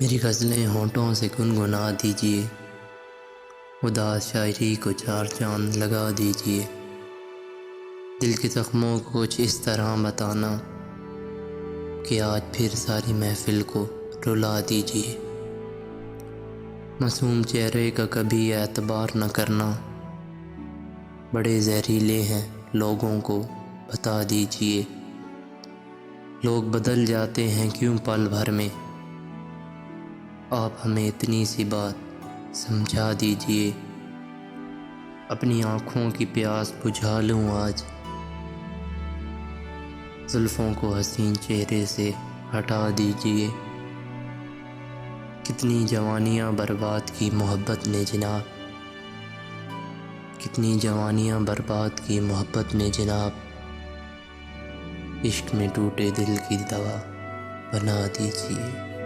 میری غزلیں ہونٹوں سے گنگنا دیجیے، اداس شاعری کو چار چاند لگا دیجیے۔ دل کے زخموں کو کچھ اس طرح بتانا کہ آج پھر ساری محفل کو رلا دیجیے۔ معصوم چہرے کا کبھی اعتبار نہ کرنا، بڑے زہریلے ہیں لوگوں کو بتا دیجیے۔ لوگ بدل جاتے ہیں کیوں پل بھر میں، آپ ہمیں اتنی سی بات سمجھا دیجیے۔ اپنی آنکھوں کی پیاس بجھا لوں آج، زلفوں کو حسین چہرے سے ہٹا دیجیے۔ کتنی جوانیاں برباد کی محبت نے جناب، کتنی جوانیاں برباد کی محبت نے جناب، عشق میں ٹوٹے دل کی دوا بنا دیجیے۔